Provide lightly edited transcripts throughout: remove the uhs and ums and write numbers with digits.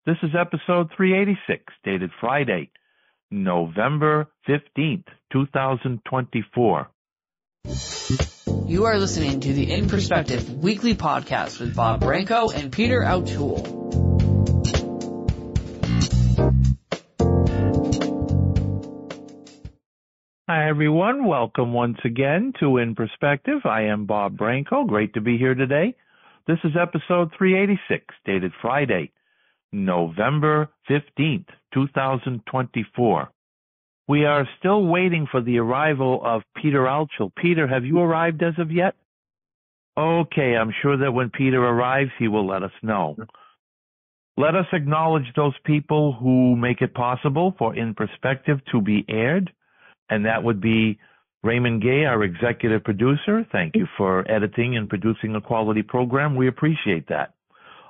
This is episode 386, dated Friday, November 15th, 2024. You are listening to the In Perspective weekly podcast with Bob Branco and Peter O'Toole. Hi, everyone. Welcome once again to In Perspective. I am Bob Branco. Great to be here today. This is episode 386, dated Friday, November 15th, 2024. We are still waiting for the arrival of Peter O'Toole. Peter, have you arrived as of yet? Okay, I'm sure that when Peter arrives, he will let us know. Let us acknowledge those people who make it possible for In Perspective to be aired, and that would be Raymond Gay, our executive producer. Thank you for editing and producing a quality program. We appreciate that.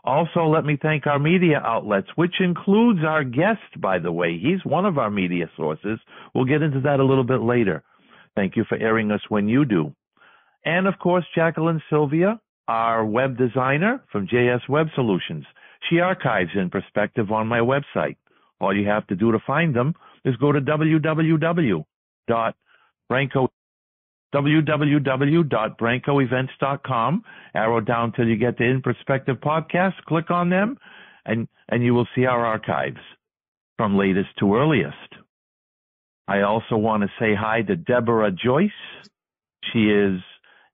Also, let me thank our media outlets, which includes our guest, by the way. He's one of our media sources. We'll get into that a little bit later. Thank you for airing us when you do. And, of course, Jacqueline Sylvia, our web designer from JS Web Solutions. She archives In Perspective on my website. All you have to do to find them is go to www.brancoevents.com, arrow down till you get to In Perspective podcast, click on them, and you will see our archives from latest to earliest. I also want to say hi to Deborah Joyce. She is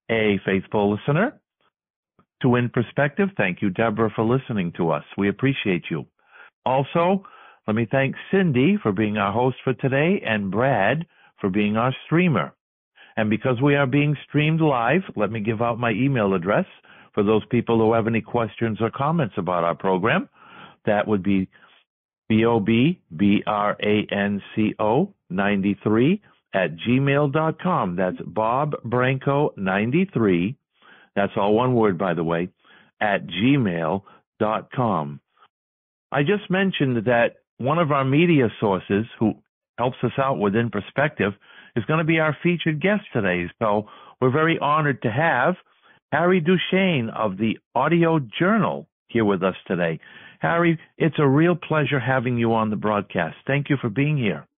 a faithful listener to In Perspective. Thank you, Deborah, for listening to us. We appreciate you. Also, let me thank Cindy for being our host for today and Brad for being our streamer. And because we are being streamed live, let me give out my email address for those people who have any questions or comments about our program. That would be BobBranco93 at gmail.com. That's BobBranco93. That's all one word, by the way, at gmail.com. I just mentioned that one of our media sources who helps us out with In Perspective is going to be our featured guest today. So we're very honored to have Harry Duchesne of the Audio Journal here with us today. Harry, it's a real pleasure having you on the broadcast. Thank you for being here.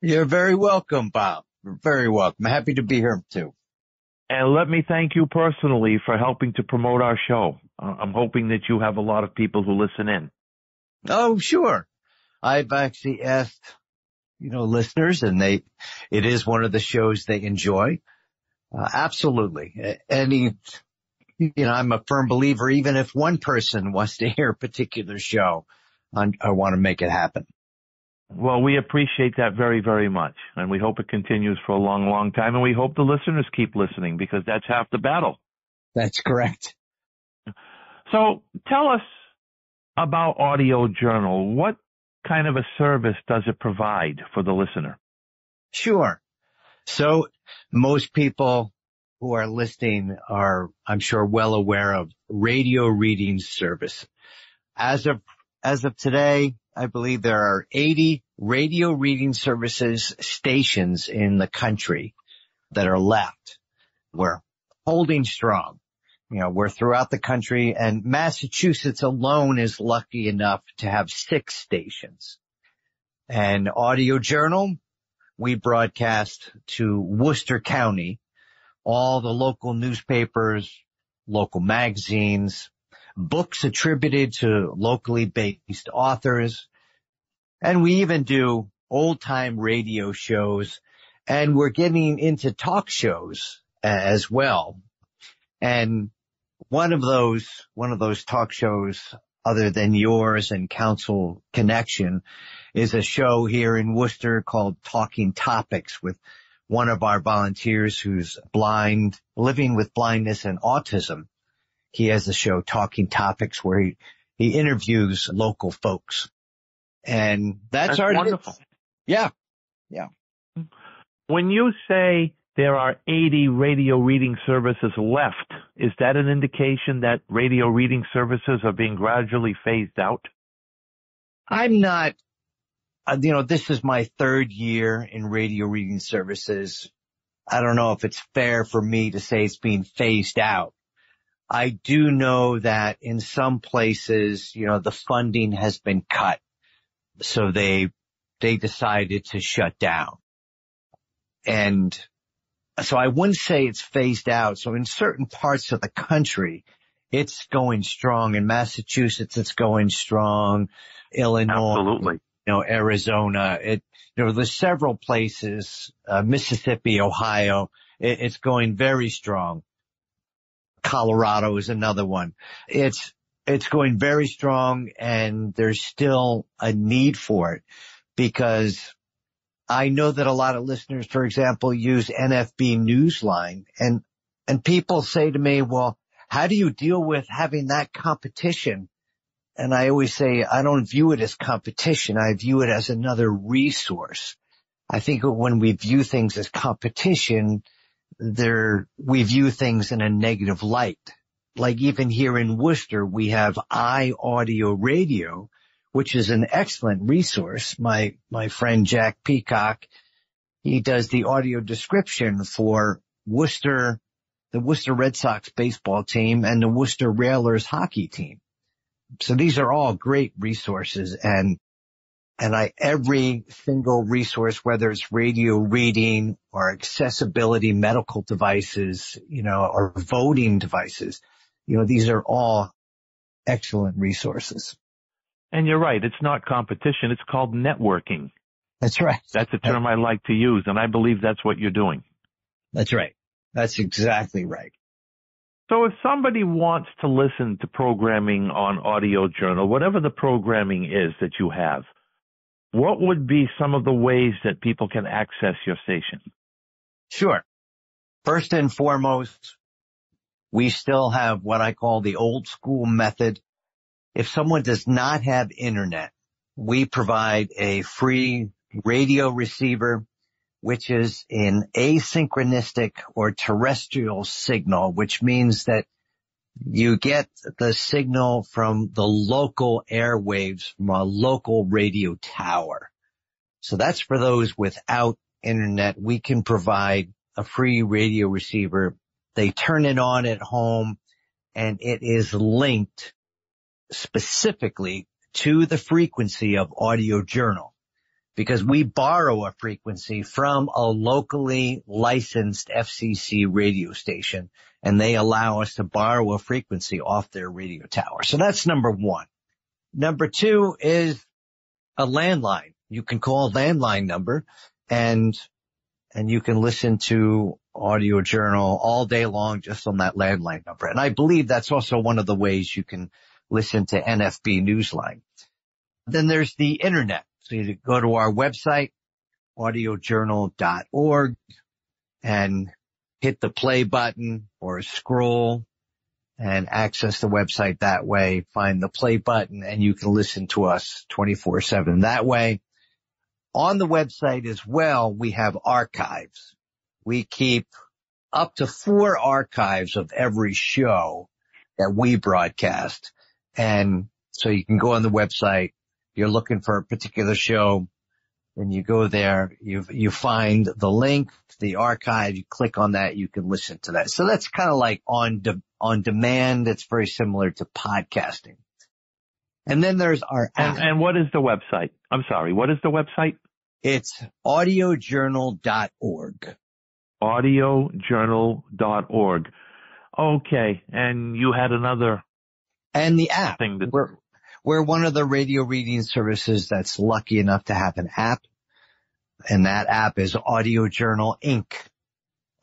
You're very welcome, Bob. You're very welcome. Happy to be here, too. And let me thank you personally for helping to promote our show. I'm hoping that you have a lot of people who listen in. Oh, sure. I've actually asked listeners, and it is one of the shows they enjoy. Absolutely. I'm a firm believer, even if one person wants to hear a particular show, I want to make it happen. Well, we appreciate that very, very much. And we hope it continues for a long, long time. And we hope the listeners keep listening because that's half the battle. That's correct. So tell us about Audio Journal. What kind of a service does it provide for the listener? Sure. So most people who are listening are, I'm sure, well aware of radio reading service. As of today, I believe there are 80 radio reading services stations in the country that are left. We're holding strong. We're throughout the country, and Massachusetts alone is lucky enough to have 6 stations. And Audio Journal, we broadcast to Worcester County, all the local newspapers, local magazines, books attributed to locally based authors, and we even do old-time radio shows, and we're getting into talk shows as well. And one of those talk shows, other than yours and Council Connection, is a show here in Worcester called Talking Topics with one of our volunteers who's blind, living with blindness and autism. He has a show, Talking Topics, where he interviews local folks. And that's wonderful. Yeah. When you say there are 80 radio reading services left, is that an indication that radio reading services are being gradually phased out? I'm not, this is my 3rd year in radio reading services. I don't know if it's fair for me to say it's being phased out. I do know that in some places, the funding has been cut. So they decided to shut down. And so I wouldn't say it's phased out. So in certain parts of the country, it's going strong. In Massachusetts, it's going strong. Illinois, Absolutely. Arizona, there's several places, Mississippi, Ohio, it's going very strong. Colorado is another one. It's going very strong, and there's still a need for it, because I know that a lot of listeners, for example, use NFB Newsline, and people say to me, well, how do you deal with having that competition? And I always say, I don't view it as competition. I view it as another resource. I think when we view things as competition, we view things in a negative light. Like even here in Worcester, we have iAudio Radio, which is an excellent resource. My friend Jack Peacock, he does the audio description for the Worcester Red Sox baseball team and the Worcester Railers hockey team. So these are all great resources, and every single resource, whether it's radio reading or accessibility medical devices, or voting devices, these are all excellent resources. And you're right. It's not competition. It's called networking. That's right. That's a term I like to use, and I believe that's what you're doing. That's right. That's exactly right. So if somebody wants to listen to programming on Audio Journal, whatever the programming is that you have, what would be some of the ways that people can access your station? Sure. First and foremost, we still have what I call the old school method. If someone does not have internet, we provide a free radio receiver, which is an asynchronistic or terrestrial signal, which means that you get the signal from the local airwaves from a local radio tower. So that's for those without internet. We can provide a free radio receiver. They turn it on at home, and it is linked specifically to the frequency of Audio Journal, because we borrow a frequency from a locally licensed FCC radio station, and they allow us to borrow a frequency off their radio tower. So that's number one. Number two is a landline. You can call a landline number, and you can listen to Audio Journal all day long just on that landline number. And I believe that's also one of the ways you can listen to NFB Newsline. Then there's the internet. So you go to our website, audiojournal.org, and hit the play button or scroll and access the website that way. Find the play button, and you can listen to us 24/7 that way. On the website as well, we have archives. We keep up to 4 archives of every show that we broadcast. And so you can go on the website, you're looking for a particular show, and you go there, you find the link, the archive, you click on that, you can listen to that. So that's kind of like on demand. It's very similar to podcasting. And then there's our app. And what is the website? I'm sorry, what is the website? It's audiojournal.org. Audiojournal.org. Okay, and you had another. And the app. Thing that... We're one of the radio reading services that's lucky enough to have an app. And that app is Audio Journal Inc.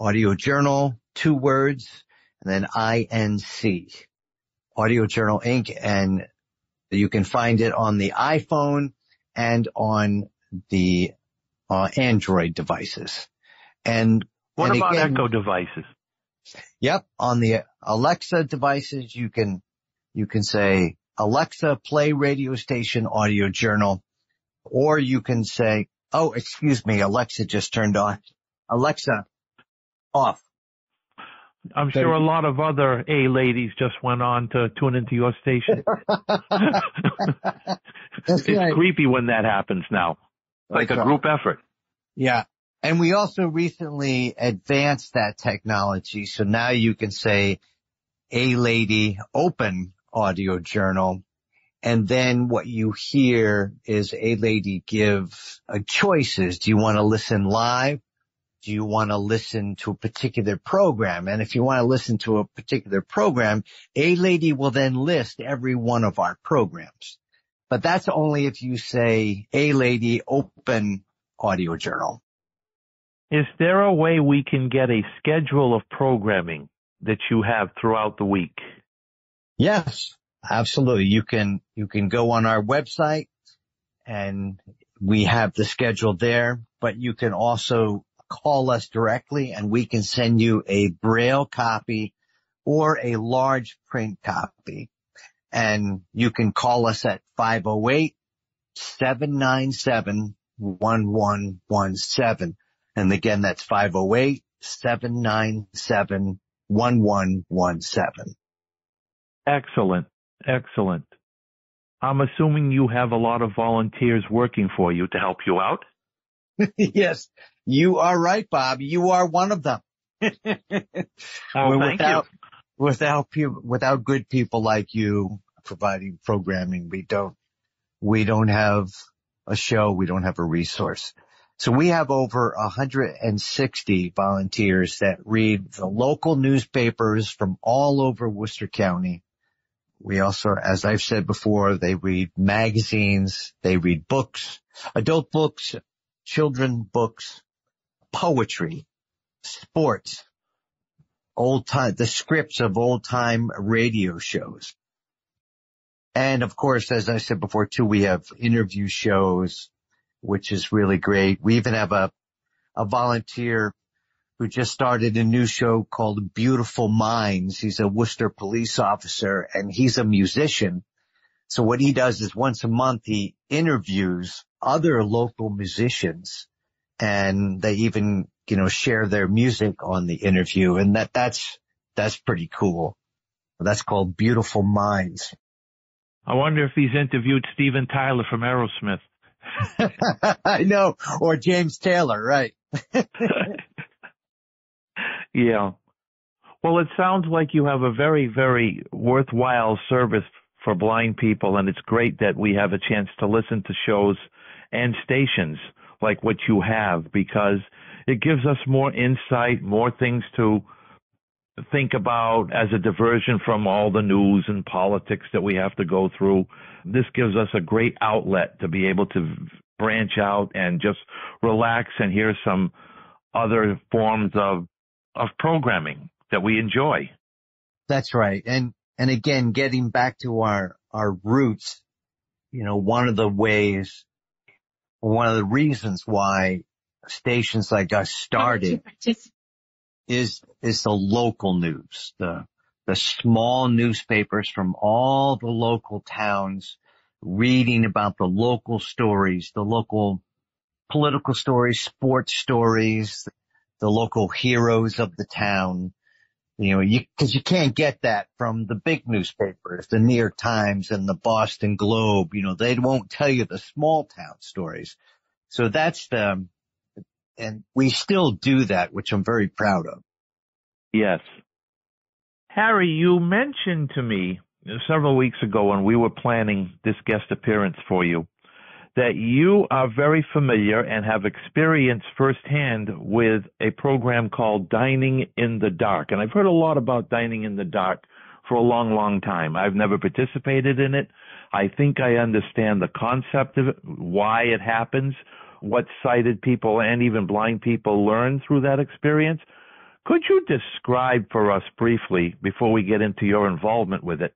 Audio Journal, 2 words, and then INC. Audio Journal Inc. And you can find it on the iPhone and on the Android devices. And what about again, Echo devices? Yep. On the Alexa devices, you can say, Alexa, play radio station Audio Journal, or you can say, oh, excuse me, Alexa just turned on. Alexa, off. I'm sure a lot of other ladies just went on to tune into your station. It's right. Creepy when that happens now. Like a group effort. Yeah. And we also recently advanced that technology. So now you can say A Lady Open audio journal. And then what you hear is A Lady give choices. Do you want to listen live? Do you want to listen to a particular program? And if you want to listen to a particular program, A Lady will then list every one of our programs. But that's only if you say A Lady Open audio journal. Is there a way we can get a schedule of programming that you have throughout the week? Yes, absolutely. You can go on our website and we have the schedule there, but you can also call us directly and we can send you a Braille copy or a large print copy. And you can call us at 508-797-1117. And again, that's 508-797-1117. Excellent. Excellent. I'm assuming you have a lot of volunteers working for you to help you out? Yes, you are right, Bob. You are one of them. Thank you. Without good people like you providing programming, we don't have a show. We don't have a resource. So we have over 160 volunteers that read the local newspapers from all over Worcester County. We also, as I've said before, they read magazines, they read books, adult books, children books, poetry, sports, the scripts of old time radio shows. And of course, as I said before too, we have interview shows, which is really great. We even have a volunteer who just started a new show called Beautiful Minds. He's a Worcester police officer and he's a musician. So what he does is once a month he interviews other local musicians and they even, share their music on the interview. And that's pretty cool. That's called Beautiful Minds. I wonder if he's interviewed Steven Tyler from Aerosmith. I know. Or James Taylor, right? Yeah. Well, it sounds like you have a very, very worthwhile service for blind people, and it's great that we have a chance to listen to shows and stations like what you have, because it gives us more insight, more things to think about as a diversion from all the news and politics that we have to go through. This gives us a great outlet to be able to branch out and just relax and hear some other forms of programming that we enjoy. That's right. And again, getting back to our roots, one of the reasons why stations like us started is the local news, the small newspapers from all the local towns reading about the local stories, the local political stories, sports stories, the local heroes of the town. Because you can't get that from the big newspapers, the New York Times and the Boston Globe. They won't tell you the small town stories. So and we still do that, which I'm very proud of. Yes. Harry, you mentioned to me several weeks ago when we were planning this guest appearance for you that you are very familiar and have experience firsthand with a program called Dining in the Dark. And I've heard a lot about Dining in the Dark for a long, long time. I've never participated in it. I think I understand the concept of it, why it happens, what sighted people and even blind people learn through that experience. Could you describe for us briefly, before we get into your involvement with it,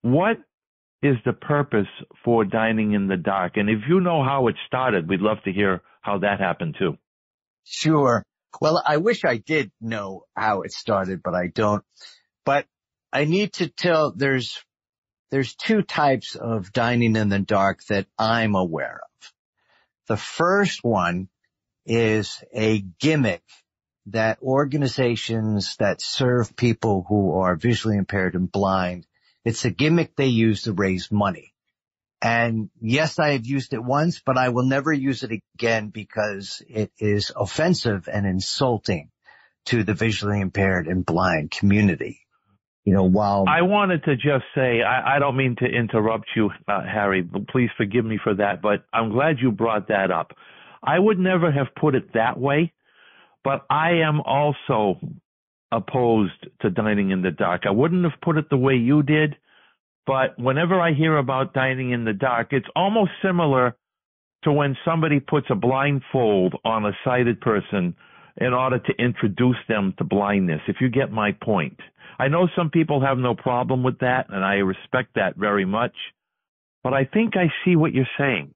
what is the purpose for Dining in the Dark? And if you know how it started, we'd love to hear how that happened too. Sure. Well, I wish I did know how it started, but I don't. But I need to tell, there's two types of Dining in the Dark that I'm aware of. The first one is a gimmick that organizations that serve people who are visually impaired and blind, it's a gimmick they use to raise money. And yes, I have used it once, but I will never use it again because it is offensive and insulting to the visually impaired and blind community. while I wanted to just say, I don't mean to interrupt you, Harry. Please forgive me for that, but I'm glad you brought that up. I would never have put it that way, but I am also opposed to dining in the dark. I wouldn't have put it the way you did, but whenever I hear about dining in the dark, it's almost similar to when somebody puts a blindfold on a sighted person in order to introduce them to blindness, if you get my point. I know some people have no problem with that, and I respect that very much, but I think I see what you're saying.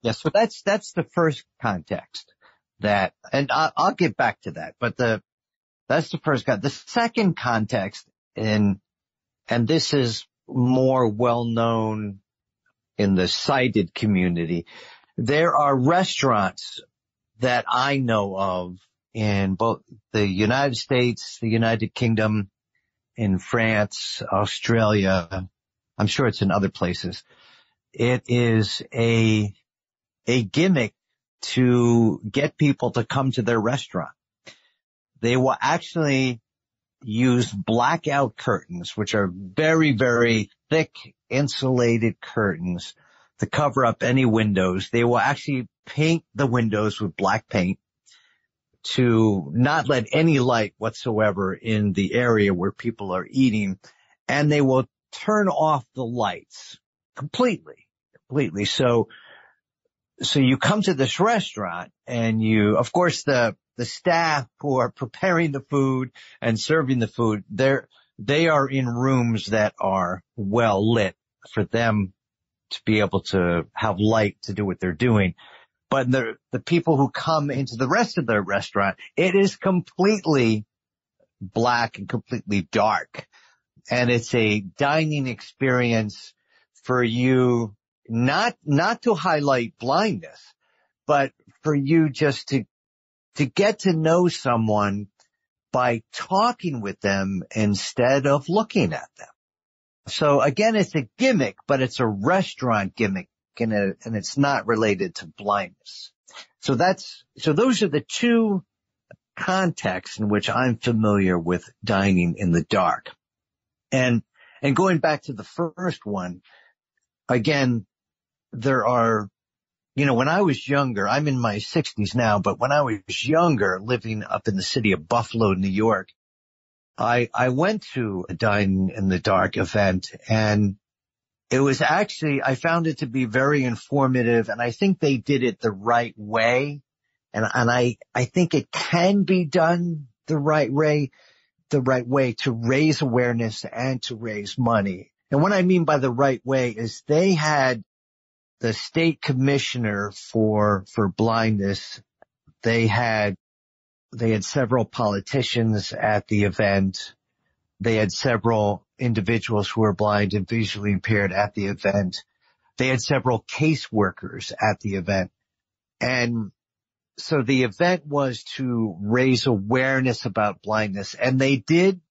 yes, so that's the first context and I'll get back to that, but that's the first context. The second context, and this is more well known in the sighted community, there are restaurants that I know of in both the United States, the United Kingdom, in France, Australia. I'm sure it's in other places. It is a gimmick to get people to come to their restaurant. They will actually use blackout curtains, which are very, very thick insulated curtains, to cover up any windows. They will actually paint the windows with black paint to not let any light whatsoever in the area where people are eating. And they will turn off the lights completely. So you come to this restaurant and of course, the staff who are preparing the food and serving the food, they are in rooms that are well lit for them to be able to have light to do what they're doing. But the people who come into the rest of the restaurant, it is completely black and completely dark. And it's a dining experience for you not to highlight blindness, but for you just to get to know someone by talking with them instead of looking at them. So again, it's a gimmick, but it's a restaurant gimmick, and it's not related to blindness. So those are the two contexts in which I'm familiar with dining in the dark. And going back to the first one, again, there are, when I was younger, I'm in my 60s now, but when I was younger, living up in the city of Buffalo, New York, I went to a Dine in the Dark event, and it was actually, I found it to be very informative, and I think they did it the right way. And I think it can be done the right way to raise awareness and to raise money. And what I mean by the right way is they had the state commissioner for blindness. They had several politicians at the event. They had several individuals who were blind and visually impaired at the event. They had several caseworkers at the event. And so the event was to raise awareness about blindness. And they did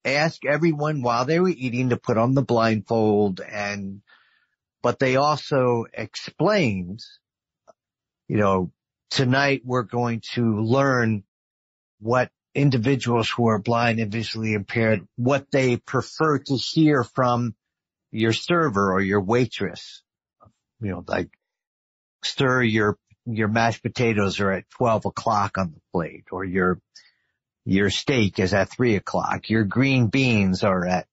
ask everyone while they were eating to put on the blindfold, but they also explained, tonight we're going to learn what individuals who are blind and visually impaired, what they prefer to hear from your server or your waitress. Like, sir, your mashed potatoes are at 12 o'clock on the plate, or your steak is at 3 o'clock. Your green beans are at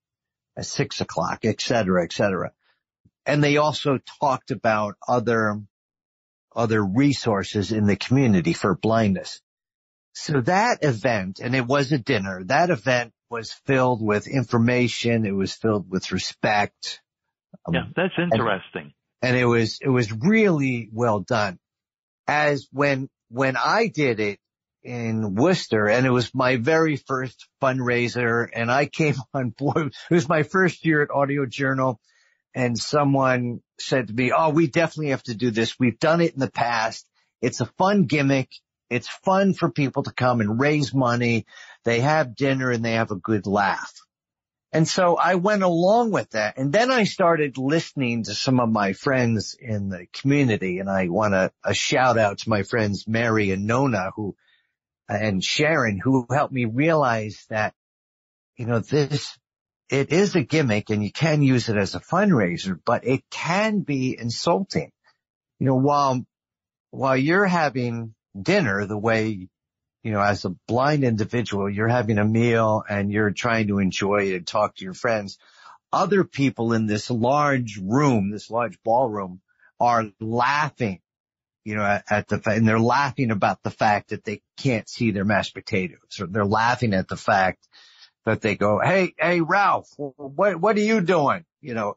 6 o'clock, et cetera, et cetera. And they also talked about other resources in the community for blindness. So that event, and it was a dinner, that event was filled with information. It was filled with respect. Yeah, that's interesting. And it was really well done. As when I did it in Worcester, and it was my very first fundraiser, and I came on board. It was my first year at Audio Journal, and someone said to me, "Oh, we definitely have to do this. We've done it in the past. It's a fun gimmick. It's fun for people to come and raise money. They have dinner and they have a good laugh." And so I went along with that. And then I started listening to some of my friends in the community. And I want a shout out to my friends Mary and Nona and Sharon, who helped me realize that, it is a gimmick and you can use it as a fundraiser, but it can be insulting. You know, while you're having dinner the way, you know, as a blind individual, you're having a meal and you're trying to enjoy it and talk to your friends. Other people in this large room, this large ballroom, are laughing, you know, and they're laughing about the fact that they can't see their mashed potatoes, or they're laughing at the fact that they go, hey, Ralph, what are you doing? You know,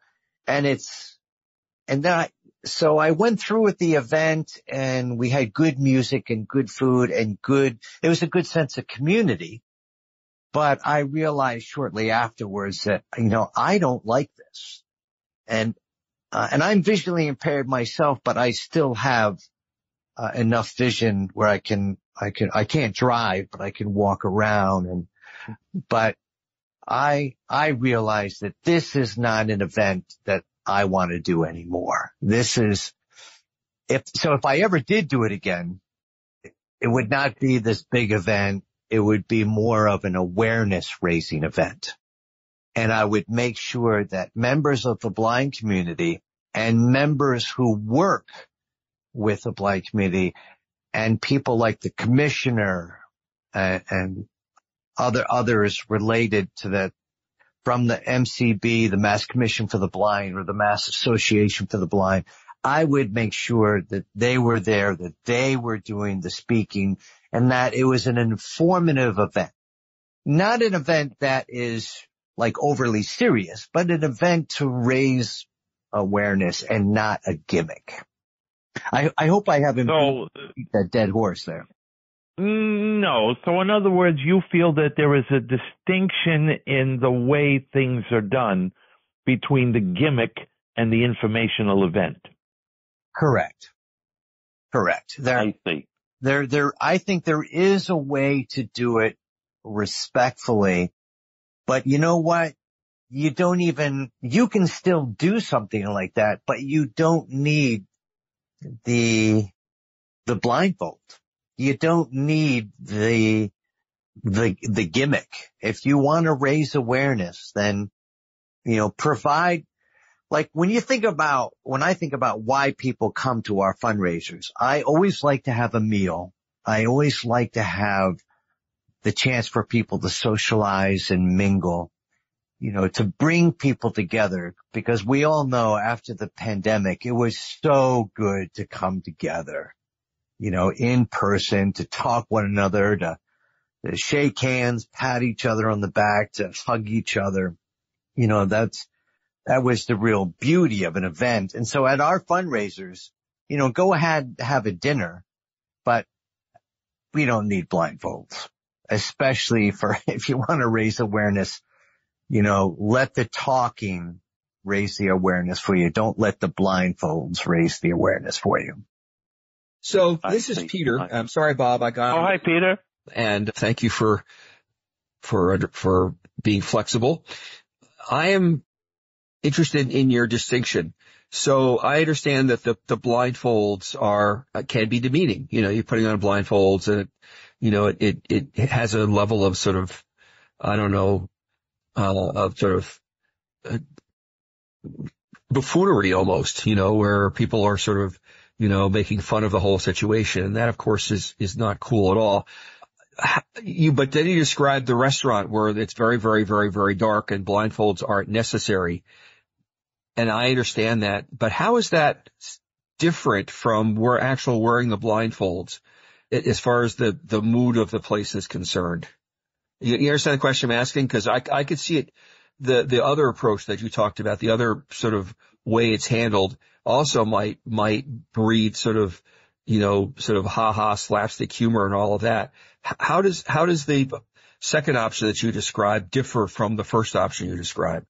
so I went through with the event, and we had good music and good food and it was a good sense of community. But I realized shortly afterwards that, you know, I don't like this. And I'm visually impaired myself, but I still have enough vision where I can't drive, but I can walk around. But I realized that this is not an event that I want to do anymore. If I ever did do it again, it would not be this big event. It would be more of an awareness raising event. And I would make sure that members of the blind community and members who work with the blind community and people like the commissioner and others related to that, from the MCB, the Mass Commission for the Blind, or the Mass Association for the Blind, I would make sure that they were there, that they were doing the speaking, and that it was an informative event. Not an event that is like overly serious, but an event to raise awareness and not a gimmick. I hope I haven't beat that dead horse there. No. So in other words, you feel that there is a distinction in the way things are done between the gimmick and the informational event. Correct. I see. I think there is a way to do it respectfully, but you know what? You can still do something like that, but you don't need the blindfold. You don't need the gimmick. If you want to raise awareness, then, you know, provide, like when I think about why people come to our fundraisers, I always like to have a meal. I always like to have the chance for people to socialize and mingle, you know, to bring people together, because we all know after the pandemic, it was so good to come together, you know, in person, to talk one another, to shake hands, pat each other on the back, to hug each other. You know, that was the real beauty of an event. And so at our fundraisers, you know, go ahead, have a dinner, but we don't need blindfolds, especially if you want to raise awareness. You know, let the talking raise the awareness for you. Don't let the blindfolds raise the awareness for you. So this is Peter. I'm sorry, Bob. Oh, hi, Peter. And thank you for being flexible. I am interested in your distinction. So I understand that the blindfolds can be demeaning. You know, you're putting on blindfolds, and it has a level of sort of, I don't know, of sort of buffoonery almost, you know, where people are sort of, you know, making fun of the whole situation. And that, of course, is not cool at all. But then you described the restaurant where it's very, very, very, very dark and blindfolds aren't necessary. And I understand that. But how is that different from wearing the blindfolds as far as the mood of the place is concerned? You understand the question I'm asking? Because I could see it, the other approach that you talked about, the other sort of way it's handled also might breed sort of ha-ha slapstick humor and all of that. How does the second option that you described differ from the first option you described?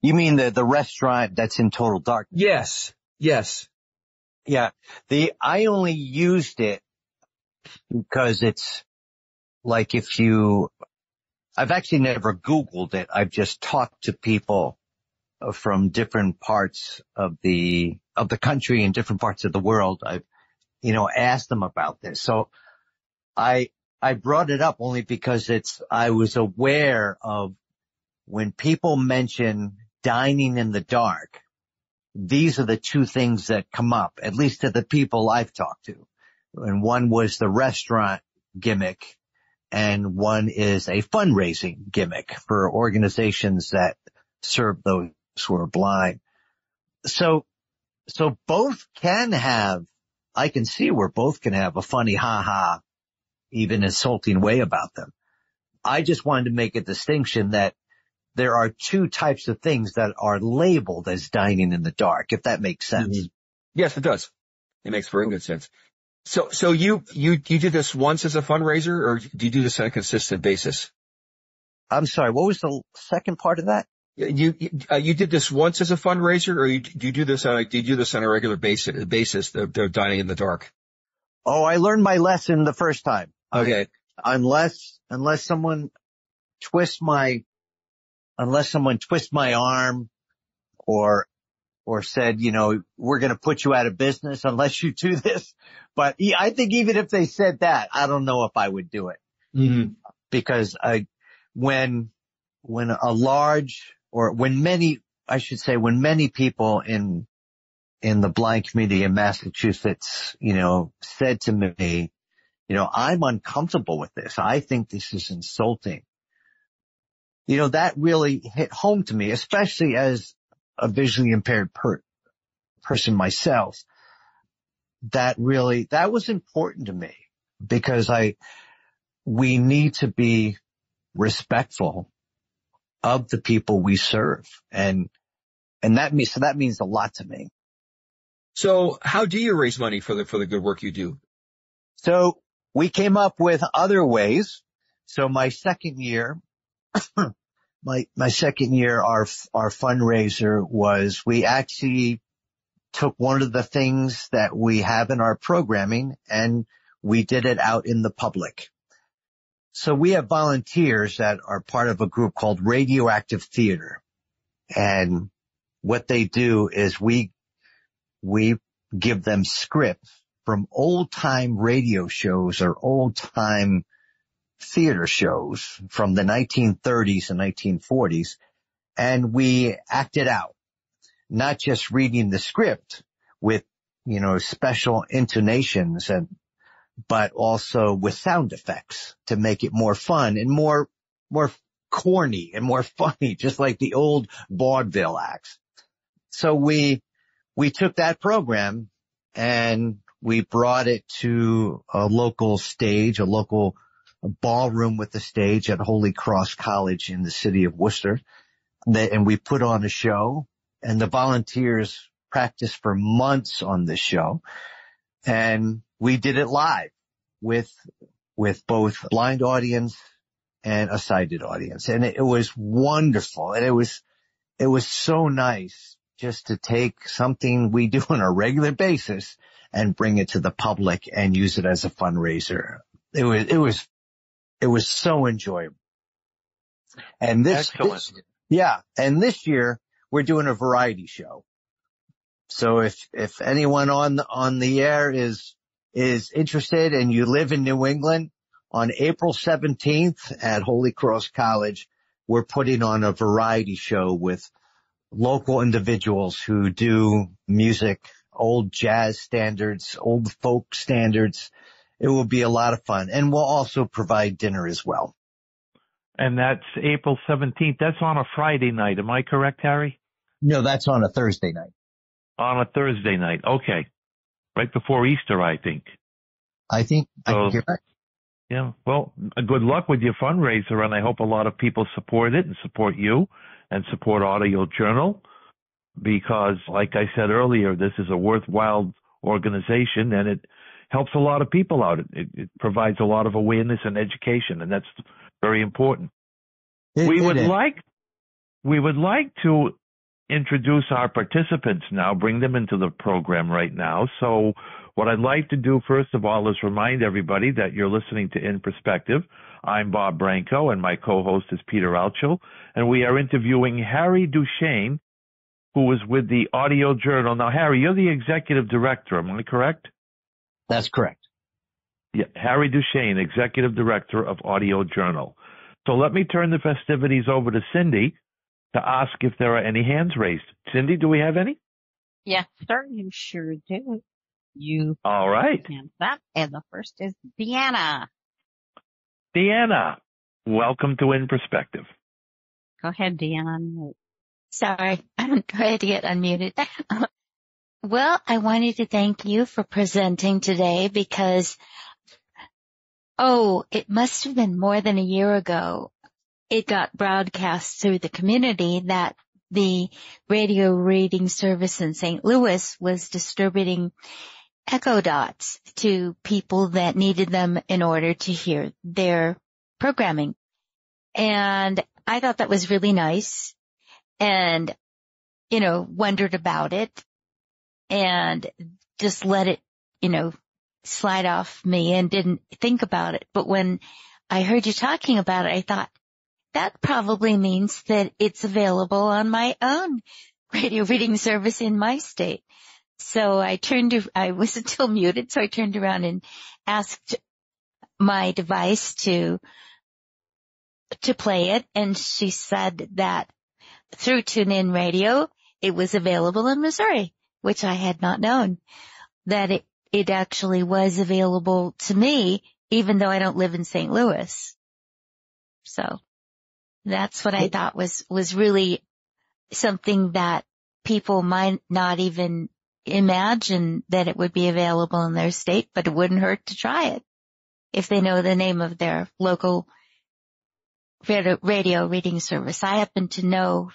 You mean the restaurant that's in total darkness? Yes. Yeah. I only used it because it's like I've actually never Googled it. I've just talked to people from different parts of the country and different parts of the world. I've, asked them about this. So I brought it up only because I was aware of when people mention dining in the dark, these are the two things that come up, at least to the people I've talked to. And one was the restaurant gimmick, and one is a fundraising gimmick for organizations that serve those who are blind. So both can have, I can see where both can have a funny ha-ha, even insulting way about them. I just wanted to make a distinction that there are two types of things that are labeled as dining in the dark, if that makes sense. Mm-hmm. Yes, it does. It makes very good sense. So you did this once as a fundraiser, or do you do this on a consistent basis? I'm sorry, what was the second part of that? You did this once as a fundraiser, or do you do this on a regular basis, the dining in the dark? Oh, I learned my lesson the first time. Okay. Unless someone twists my arm or said, we're going to put you out of business unless you do this. But I think even if they said that, I don't know if I would do it. Mm-hmm. Because when many people in the blind community in Massachusetts, said to me, I'm uncomfortable with this. I think this is insulting. That really hit home to me, especially as a visually impaired person myself. That was important to me, because we need to be respectful of the people we serve. And that means a lot to me. So how do you raise money for the good work you do? So we came up with other ways. So my second year, our fundraiser was, we actually took one of the things that we have in our programming and we did it out in the public. So we have volunteers that are part of a group called Radioactive Theater. And what they do is we give them scripts from old time radio shows or old time theater shows from the 1930s and 1940s. And we act it out, not just reading the script with, special intonations but also with sound effects to make it more fun and more corny and more funny, just like the old vaudeville acts. So we took that program and we brought it to a local stage, a local ballroom with a stage at Holy Cross College in the city of Worcester. And we put on a show, and the volunteers practiced for months on this show. And we did it live with both blind audience and a sighted audience. And it was wonderful. And it was so nice just to take something we do on a regular basis and bring it to the public and use it as a fundraiser. It was so enjoyable. And this year we're doing a variety show. So if anyone on the air is interested and you live in New England, on April 17th at Holy Cross College, we're putting on a variety show with local individuals who do music, old jazz standards, old folk standards. It will be a lot of fun. And we'll also provide dinner as well. And that's April 17th. That's on a Friday night. Am I correct, Harry? No, that's on a Thursday night. On a Thursday night. Okay. Right before Easter, I think. I think you're right. Yeah. Well, good luck with your fundraiser, and I hope a lot of people support it and support you and support Audio Journal, because, like I said earlier, this is a worthwhile organization and it helps a lot of people out. It provides a lot of awareness and education, and that's very important. We would like to introduce our participants now, bring them into the program right now. So what I'd like to do, first of all, is remind everybody that you're listening to In Perspective. I'm Bob Branco, and my co-host is Peter Alchel, and we are interviewing Harry Duchesne, who is with the Audio Journal. Now, Harry, you're the executive director, am I correct? That's correct. Yeah, Harry Duchesne, executive director of Audio Journal. So let me turn the festivities over to Cindy to ask if there are any hands raised. Cindy, do we have any? Yes, sir, you sure do. You All right. hands up, and the first is Deanna. Deanna, welcome to In Perspective. Go ahead, Deanna. Sorry, I'm trying to get unmuted. Well, I wanted to thank you for presenting today because, it must have been more than a year ago. It got broadcast through the community that the radio reading service in St. Louis was distributing echo dots to people that needed them in order to hear their programming. And I thought that was really nice and, wondered about it and just let it, slide off me and didn't think about it. But when I heard you talking about it, I thought that probably means that it's available on my own radio reading service in my state. So I was still muted, so I turned around and asked my device to play it, and she said that through TuneIn Radio, it was available in Missouri, which I had not known, that it actually was available to me, even though I don't live in St. Louis. So that's what I thought was really something that people might not even imagine that it would be available in their state, but it wouldn't hurt to try it if they know the name of their local radio reading service. I happen to know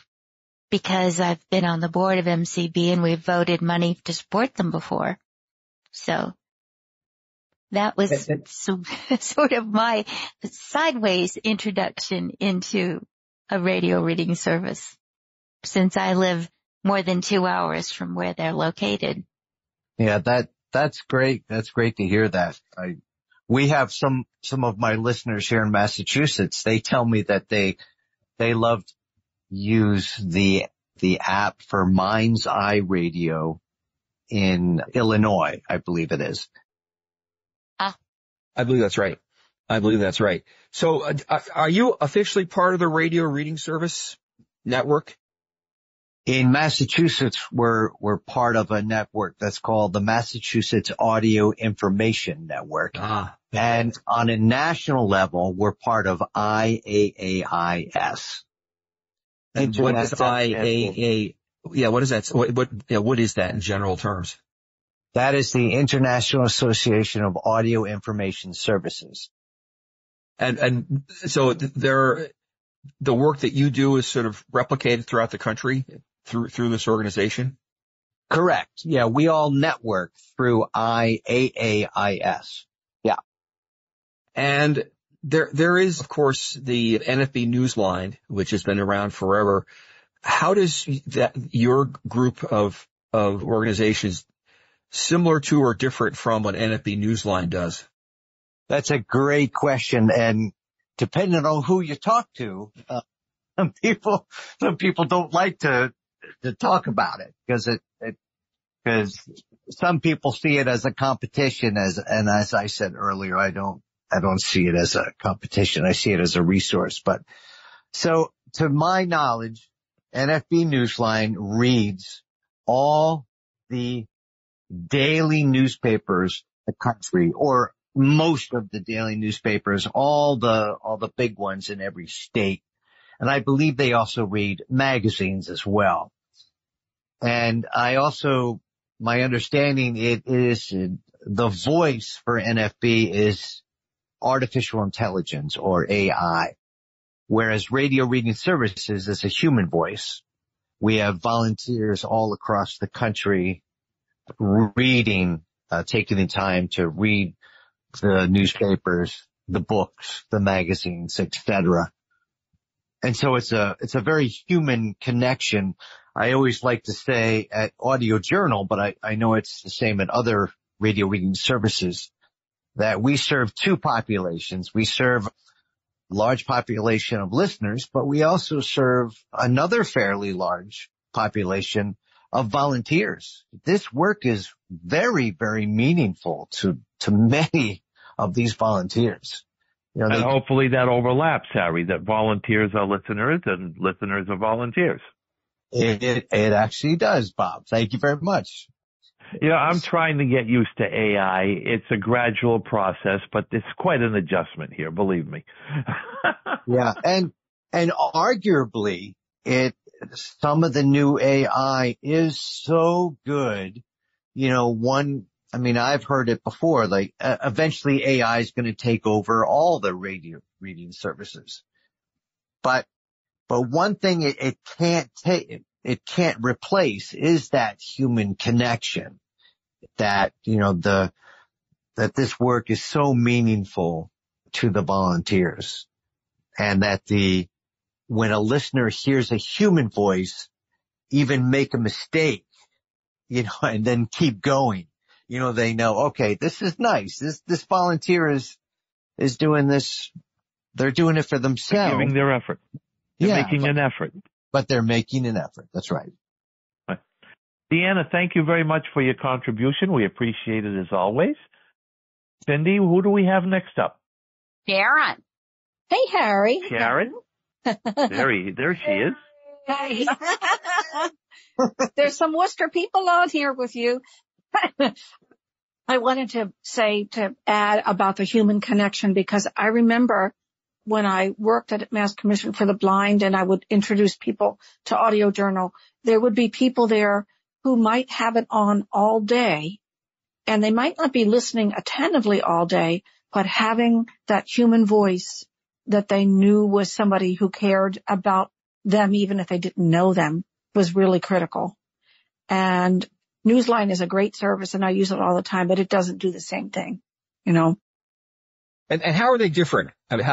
because I've been on the board of MCB and we've voted money to support them before. So that was sort of my sideways introduction into a radio reading service, since I live more than 2 hours from where they're located. Yeah, that's great. That's great to hear that. We have some of my listeners here in Massachusetts. They tell me that they love to use the app for Mind's Eye Radio in Illinois, I believe it is. I believe that's right. So are you officially part of the radio reading service network? In Massachusetts, we're part of a network that's called the Massachusetts Audio Information Network. And on a national level, we're part of IAAIS. And what is IAA? Yeah, what is that? What is that in general terms? That is the International Association of Audio Information Services. And so the work that you do is sort of replicated throughout the country through this organization? Correct. Yeah, we all network through IAAIS. Yeah. And there is, of course, the NFB Newsline, which has been around forever. How does your group of organizations similar to or different from what NFB Newsline does? That's a great question. And depending on who you talk to, some people don't like to talk about it because some people see it as a competition and as I said earlier, I don't see it as a competition. I see it as a resource. But so to my knowledge, NFB Newsline reads all the daily newspapers in the country, or most of the daily newspapers, all the big ones in every state. And I believe they also read magazines as well. And my understanding is the voice for NFB is artificial intelligence or AI, whereas radio reading services is a human voice. We have volunteers all across the country reading, taking the time to read the newspapers, the books, the magazines, etc. And so it's a very human connection. I always like to say at Audio Journal, but I know it's the same at other radio reading services, that we serve two populations. We serve a large population of listeners, but we also serve another fairly large population of volunteers. This work is very, very meaningful to many of these volunteers. You know, And hopefully that overlaps, Harry, that volunteers are listeners and listeners are volunteers. it actually does, Bob. Thank you very much. I'm trying to get used to AI. It's a gradual process, but it's quite an adjustment here, believe me. Yeah. And arguably some of the new AI is so good. I've heard it before, like eventually AI is going to take over all the radio reading services. But one thing it can't replace is that human connection that this work is so meaningful to the volunteers, and that when a listener hears a human voice even make a mistake, and then keep going, they know, okay, this is nice. This volunteer is doing this. They're doing it for themselves. They're giving their effort. They're making an effort. But they're making an effort. That's right. Deanna, thank you very much for your contribution. We appreciate it as always. Cindy, who do we have next up? Sharon. Hey, Harry. Sharon? There she is. Hey. There's some Worcester people on here with you. I wanted to add about the human connection, because I remember when I worked at Mass Commission for the Blind and I would introduce people to Audio Journal, there would be people there who might have it on all day, and they might not be listening attentively all day, but having that human voice that they knew was somebody who cared about them, even if they didn't know them, was really critical. And Newsline is a great service, and I use it all the time, but it doesn't do the same thing, And how are they different? I mean,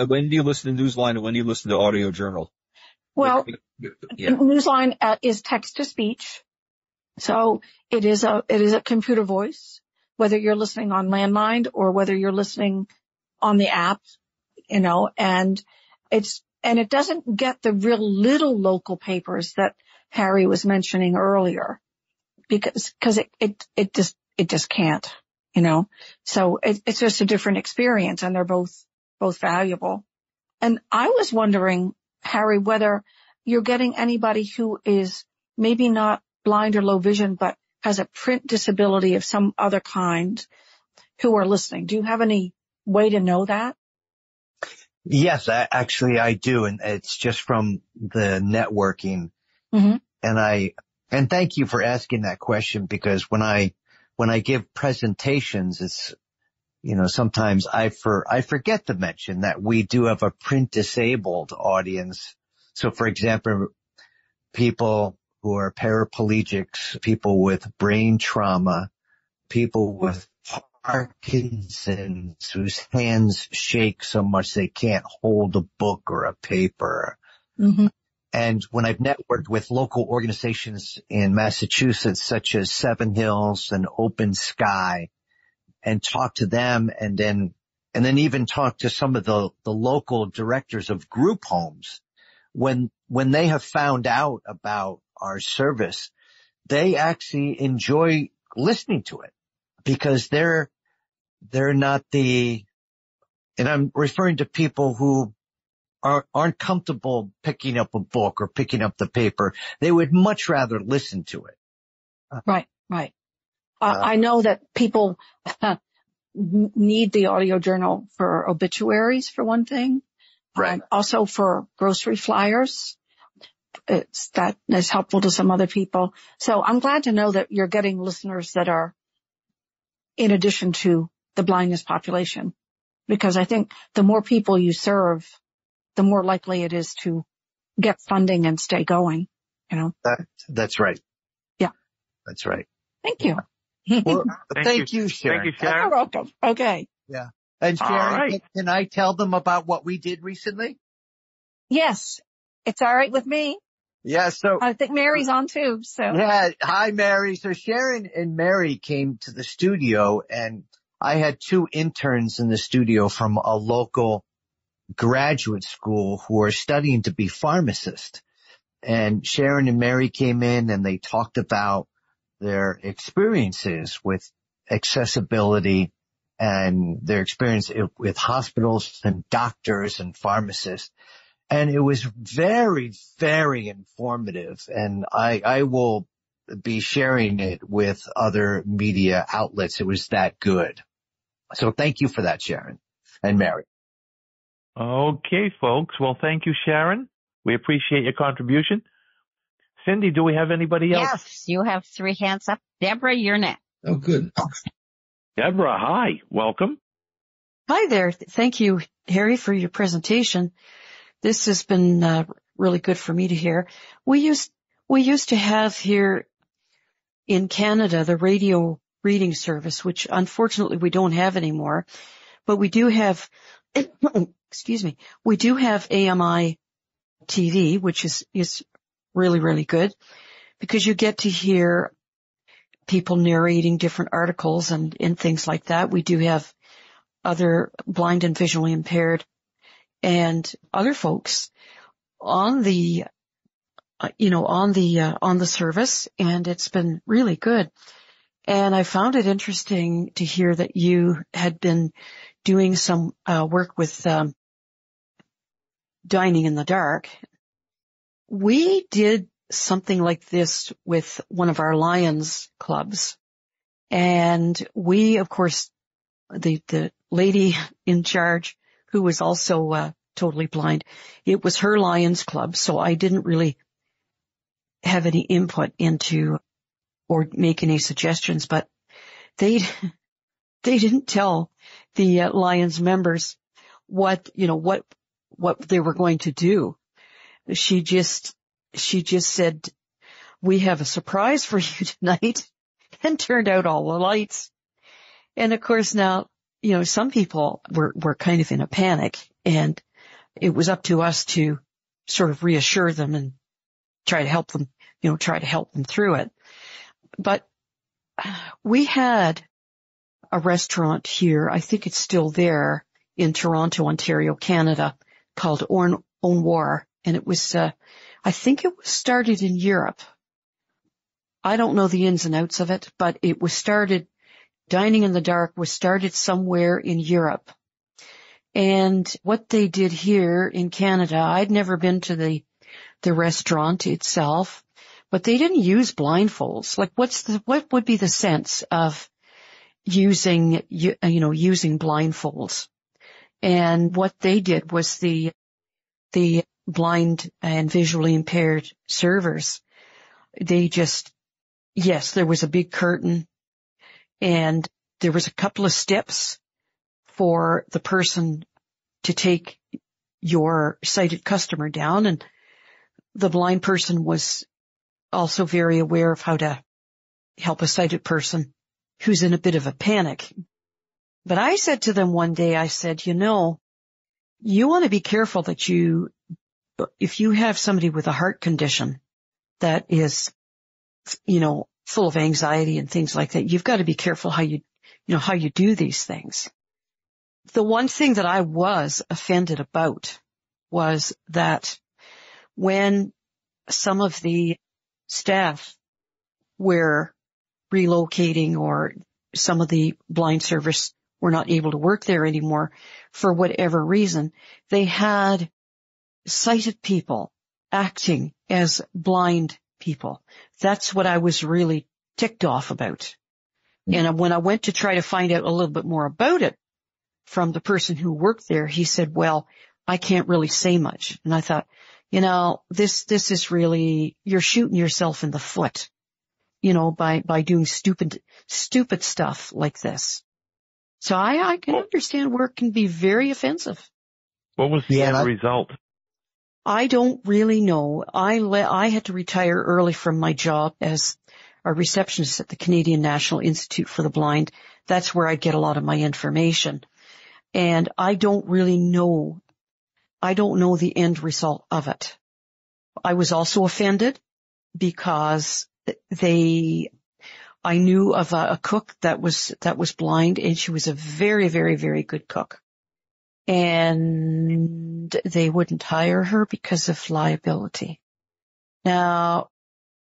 when do you listen to Newsline and when do you listen to Audio Journal? Well, yeah. Newsline is text to speech. So it is a computer voice, whether you're listening on landline or whether you're listening on the app, and it doesn't get the real little local papers that Harry was mentioning earlier, because it just can't, so it's just a different experience, and they're both valuable. And I was wondering, Harry, whether you're getting anybody who is maybe not blind or low vision, but has a print disability of some other kind who are listening. Do you have any way to know that? Yes, I do. And it's just from the networking. Mm-hmm. And thank you for asking that question, because when I give presentations, it's, sometimes I forget to mention that we do have a print disabled audience. So for example, people who are paraplegics, people with brain trauma, people with Parkinson's whose hands shake so much they can't hold a book or a paper. Mm-hmm. And when I've networked with local organizations in Massachusetts, such as Seven Hills and Open Sky, and talked to them, and then even talked to some of the local directors of group homes, when they have found out about our service, they actually enjoy listening to it, because they're not and I'm referring to people who aren't comfortable picking up a book or picking up the paper. They would much rather listen to it. Right. I know that people need the Audio Journal for obituaries, for one thing. Right. Also for grocery flyers. That is helpful to some other people. So I'm glad to know that you're getting listeners that are in addition to the blindness population, because I think the more people you serve, the more likely it is to get funding and stay going, That's right. Yeah. That's right. Thank you. Well, thank you, Sharon. Thank you, Sharon. You're welcome. Okay. Yeah. And Sharon, right. Can I tell them about what we did recently? Yes. It's all right with me. Yeah. So I think Mary's on too. So yeah. Hi, Mary. So Sharon and Mary came to the studio, and I had two interns in the studio from a local graduate school who are studying to be pharmacists. And Sharon and Mary came in and they talked about their experiences with accessibility and their experience with hospitals and doctors and pharmacists. And it was very, very informative. And I will be sharing it with other media outlets. It was that good. So thank you for that, Sharon and Mary. Okay, folks. Well, thank you, Sharon. We appreciate your contribution. Cindy, do we have anybody else? Yes, you have 3 hands up. Deborah, you're next. Oh, good. Deborah, hi. Welcome. Hi there. Thank you, Harry, for your presentation. This has been really good for me to hear. We used to have here in Canada the radio reading service, which unfortunately we don't have anymore, but we do have, excuse me, we do have AMI TV, which is really, really good because you get to hear people narrating different articles and things like that. We do have other blind and visually impaired and other folks on the, on the service, and it's been really good. And I found it interesting to hear that you had been doing some work with Dining in the Dark. We did something like this with one of our Lions clubs, and we, of course, the lady in charge, who was also totally blind, it was her Lions club, so I didn't really have any input into or make any suggestions, but they didn't tell the Lions members what they were going to do. She just said, "We have a surprise for you tonight," and turned out all the lights. And of course now, some people were kind of in a panic, and it was up to us to sort of reassure them and try to help them through it. But we had a restaurant here, I think it's still there, in Toronto, Ontario, Canada, called Own War. And it was, I think it was started in Europe. I don't know the ins and outs of it, but it was started, Dining in the Dark was started somewhere in Europe. And what they did here in Canada, I'd never been to the restaurant itself, but they didn't use blindfolds. Like, what would be the sense of using blindfolds? And what they did was the blind and visually impaired servers, they just, yes, there was a big curtain and there was a couple of steps for the person to take your sighted customer down, and the blind person was also very aware of how to help a sighted person who's in a bit of a panic. But I said to them one day, I said, you want to be careful that if you have somebody with a heart condition that is, full of anxiety and things like that, you've got to be careful how you do these things. The one thing that I was offended about was that when some of the staff were relocating or some of the blind service were not able to work there anymore for whatever reason, they had sighted people acting as blind people. That's what I was really ticked off about. And when I went to try to find out a little bit more about it from the person who worked there, he said, well, I can't really say much. And I thought, this is really, you're shooting yourself in the foot, by doing stupid stuff like this. So I can understand where it can be very offensive. What was the end result? I don't really know. I had to retire early from my job as a receptionist at the Canadian National Institute for the Blind. That's where I get a lot of my information. And I don't really know. I don't know the end result of it. I was also offended because I knew of a cook that was blind, and she was a very, very, very good cook. And they wouldn't hire her because of liability. Now,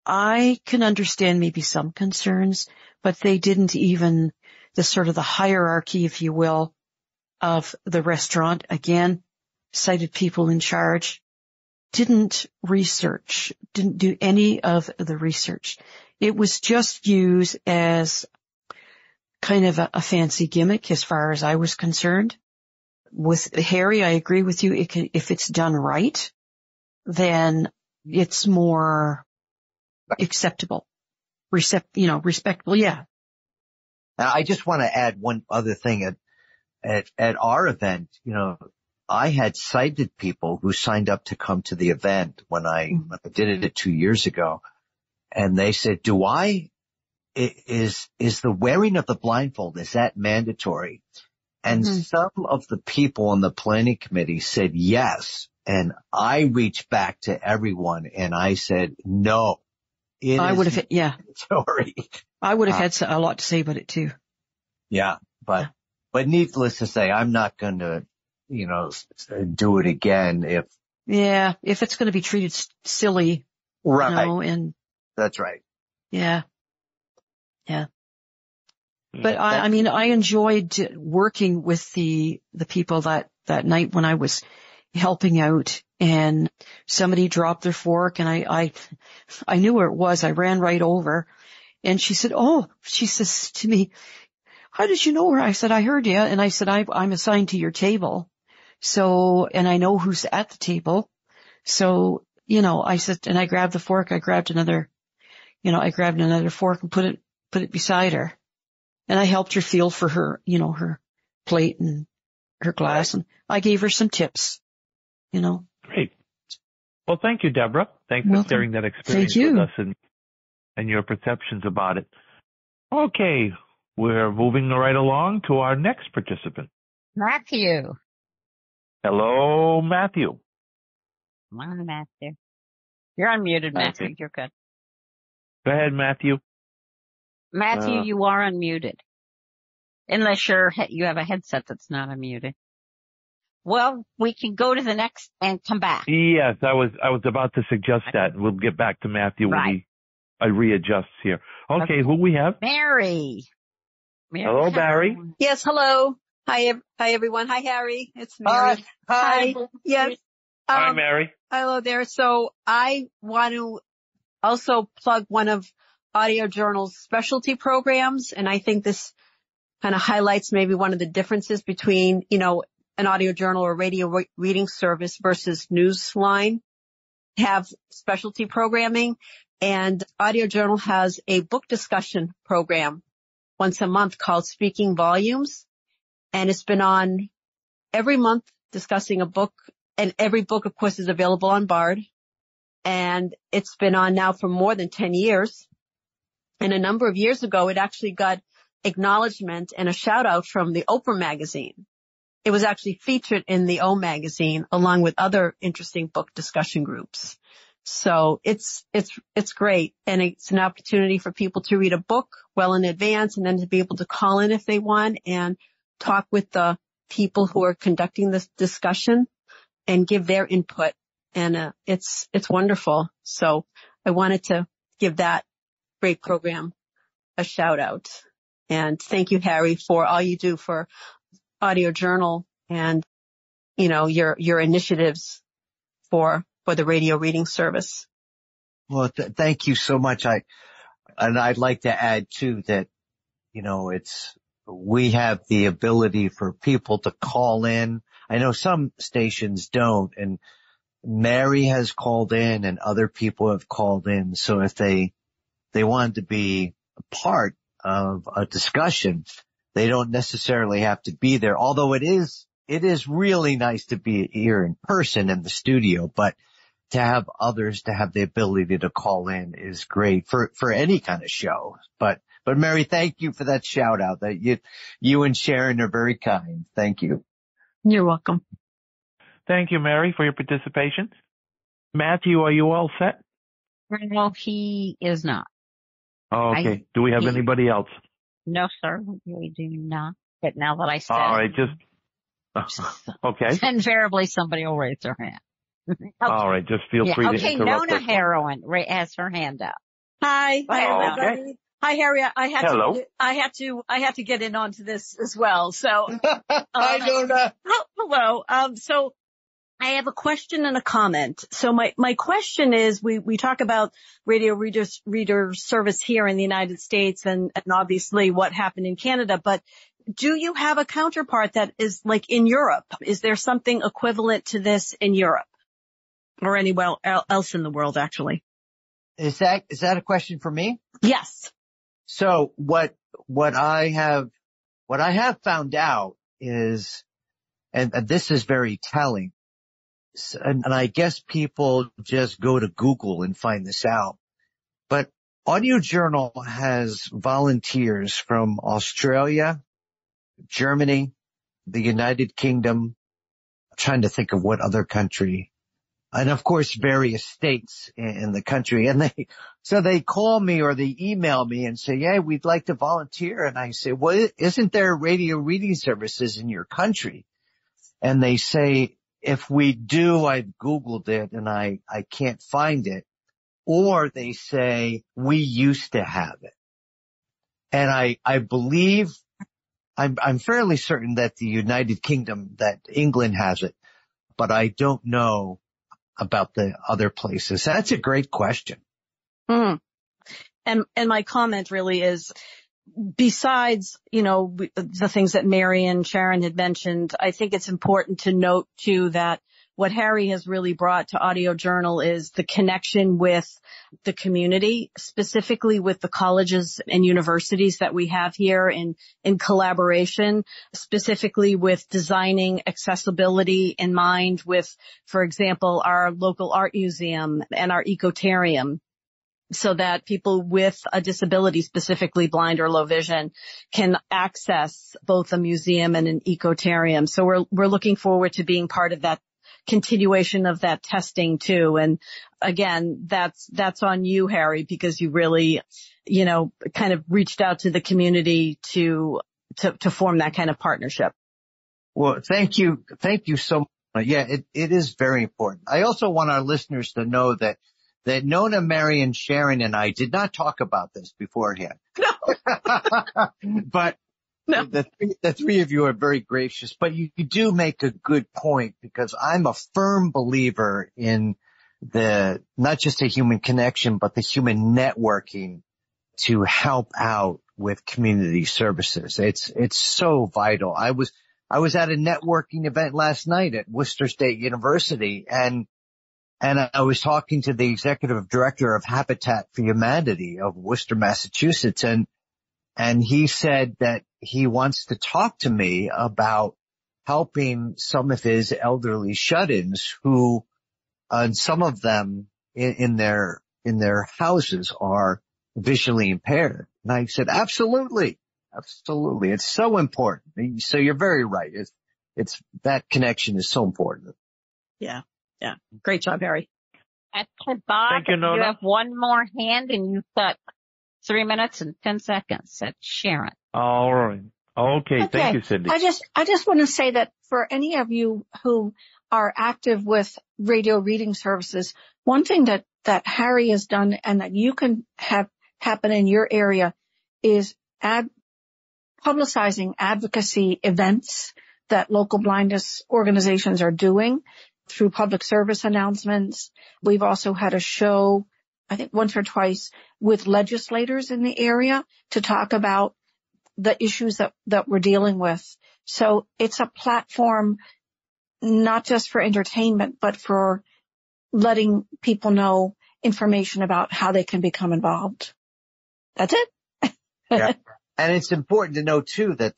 I can understand maybe some concerns, but they didn't even sort of the hierarchy, if you will, of the restaurant. Again, cited people in charge, didn't do any of the research. It was just used as kind of a fancy gimmick as far as I was concerned. With Harry, I agree with you. If it's done right, then it's more acceptable, respectable. Yeah. Now, I just want to add one other thing. At our event, I had cited people who signed up to come to the event when I did it 2 years ago. And they said, is the wearing of the blindfold, is that mandatory? And some of the people on the planning committee said yes. And I reached back to everyone and I said, no, I would have, mandatory. I would have had a lot to say about it too. Yeah. But needless to say, I'm not going to, do it again if it's going to be treated silly. Right. And that's right. Yeah. Yeah. But I mean, I enjoyed working with the people that night when I was helping out, and somebody dropped their fork and I knew where it was. I ran right over and she says to me, how did you know her? I said, I heard you. And I said, I'm assigned to your table. So, and I know who's at the table. So, I said, and I grabbed the fork. I grabbed another fork and put it beside her. And I helped her feel for her, her plate and her glass. And I gave her some tips, Great. Well, thank you, Deborah. Thanks for sharing that experience with us and your perceptions about it. Okay. We're moving right along to our next participant. Matthew. Hello, Matthew. Come on, Matthew. You're unmuted, Matthew. You're good. Go ahead, Matthew. Matthew, you are unmuted. Unless you have a headset that's not unmuted. Well, we can go to the next and come back. Yes, I was about to suggest that. We'll get back to Matthew when I readjust here. Okay, who we have? Mary. Hello, Barry. Yes, hello. Hi, everyone. Hi, Harry. It's Mary. Hi. Yes. Hi, Mary. Hello there. So I want to also plug one of Audio Journal's specialty programs, and I think this kind of highlights maybe one of the differences between, an audio journal or radio reading service versus Newsline have specialty programming, and Audio Journal has a book discussion program once a month called Speaking Volumes, and it's been on every month discussing a book, and every book, of course, is available on Bard, and it's been on now for more than 10 years. And a number of years ago, it actually got acknowledgement and a shout out from the Oprah magazine. It was actually featured in the O magazine along with other interesting book discussion groups. So it's great. And it's an opportunity for people to read a book well in advance and then to be able to call in if they want and talk with the people who are conducting this discussion and give their input. And it's wonderful. So I wanted to give that great program a shout out. And thank you, Harry, for all you do for Audio Journal and, your initiatives for the radio reading service. Well, thank you so much. I'd like to add too that, we have the ability for people to call in. I know some stations don't, and Mary has called in and other people have called in. So if they wanted to be a part of a discussion, they don't necessarily have to be there. Although it is really nice to be here in person in the studio, but to have others to have the ability to call in is great for any kind of show. But Mary, thank you for that shout out. That you and Sharon are very kind. Thank you. You're welcome. Thank you, Mary, for your participation. Matthew, are you all set? No, he is not. Oh, okay. Do we have anybody else? No, sir, we do not. But now that I said, all right, okay. Invariably, somebody will raise their hand. Okay. All right, just feel free to interrupt. Nona Heroin has her hand up. Hi. Hi, everybody. Hi, Harry. Hello. I had to get in onto this as well. So, I don't know. hello. So I have a question and a comment. So my question is, we talk about radio reader service here in the United States and obviously what happened in Canada, but do you have a counterpart that is like in Europe? Is there something equivalent to this in Europe or anywhere else in the world, actually? Is that a question for me? Yes. So what I have found out is, and this is very telling, and I guess people just go to Google and find this out, but Audio Journal has volunteers from Australia, Germany, the United Kingdom, I'm trying to think of what other country, and of course various states in the country. And they call me or they email me and say, "Hey, we'd like to volunteer." And I say, "Well, isn't there radio reading services in your country?" And they say, "If we do, I've Googled it and I can't find it." Or they say, "We used to have it." And I believe, I'm fairly certain that the United Kingdom, that England has it, but I don't know about the other places. That's a great question. And my comment really is, besides, the things that Mary and Sharon had mentioned, I think it's important to note too that what Harry has really brought to Audio Journal is the connection with the community, specifically with the colleges and universities that we have here in collaboration, specifically with designing accessibility in mind with, for example, our local art museum and our ecotarium, so that people with a disability, specifically blind or low vision, can access both a museum and an ecotarium. So we're looking forward to being part of that continuation of that testing too. And again, that's on you, Harry, because you really, kind of reached out to the community to form that kind of partnership. Well, thank you. Thank you so much. Yeah, it is very important. I also want our listeners to know that Nona, Mary, and Sharon and I did not talk about this beforehand. No. But no. The three of you are very gracious, but you do make a good point, because I'm a firm believer in not just a human connection, but the human networking to help out with community services. It's so vital. I was at a networking event last night at Worcester State University, and I was talking to the executive director of Habitat for Humanity of Worcester, Massachusetts, and he said that he wants to talk to me about helping some of his elderly shut-ins who, some of them in their houses are visually impaired. And I said, absolutely. It's so important. So you're very right. It's that connection is so important. Yeah. Yeah. Great job, Harry. Okay, Bob, thank you, Nona. You have one more hand and you've got 3 minutes and 10 seconds. That's Sharon. All right. Okay. Thank you, Cindy. I just want to say that for any of you who are active with radio reading services, one thing that Harry has done and that you can have happen in your area is publicizing advocacy events that local blindness organizations are doing through public service announcements. We've also had a show, I think once or twice, with legislators in the area to talk about the issues that we're dealing with. So it's a platform not just for entertainment, but for letting people know information about how they can become involved. That's it. Yeah. And it's important to know too that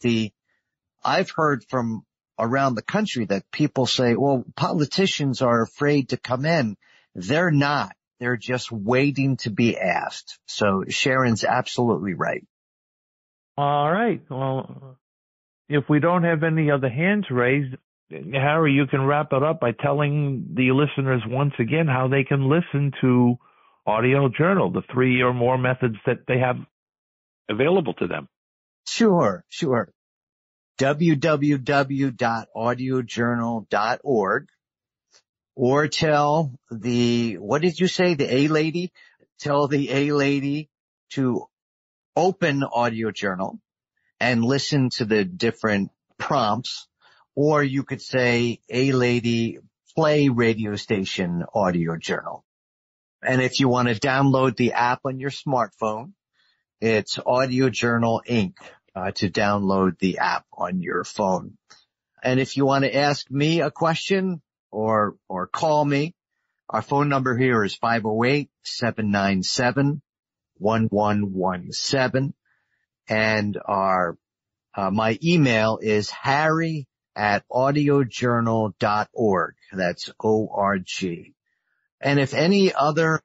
I've heard from around the country that people say, well, politicians are afraid to come in. They're not. They're just waiting to be asked. So Sharon's absolutely right. All right. Well, if we don't have any other hands raised, Harry, you can wrap it up by telling the listeners once again how they can listen to Audio Journal, the 3 or more methods that they have available to them. Sure. www.audiojournal.org, or tell what did you say? The A-lady? Tell the A-lady to open Audio Journal and listen to the different prompts, or you could say, "A lady, play radio station Audio Journal." And if you want to download the app on your smartphone, it's Audio Journal Inc. To download the app on your phone. And if you want to ask me a question or call me, our phone number here is 508-797-1117. And my email is harry@audiojournal.org. That's O-R-G. And if any other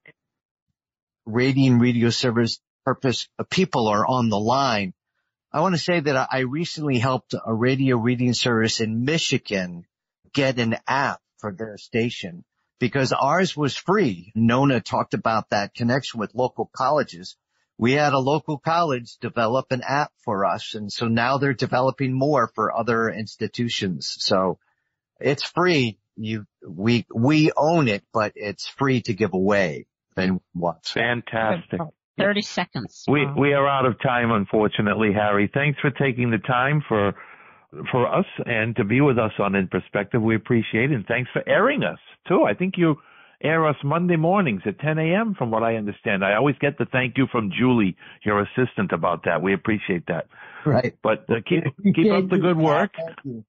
radio service purpose people are on the line, I want to say that I recently helped a radio reading service in Michigan get an app for their station because ours was free. Nona talked about that connection with local colleges. We had a local college develop an app for us, and so now they're developing more for other institutions. So it's free. We own it, but it's free to give away. And what? Fantastic. 30 seconds. We are out of time, unfortunately, Harry. Thanks for taking the time for us and to be with us on In Perspective. We appreciate it. And thanks for airing us, too. I think you air us Monday mornings at 10 a.m., from what I understand. I always get the thank you from Julie, your assistant, about that. We appreciate that. Right. But keep up the good work. Thank you.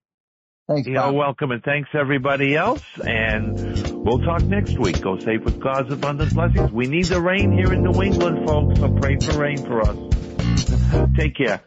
Thanks, You're Bob. welcome, and thanks everybody else. And we'll talk next week. Go safe with God's abundant blessings. We need the rain here in New England, folks, so pray for rain for us. Take care.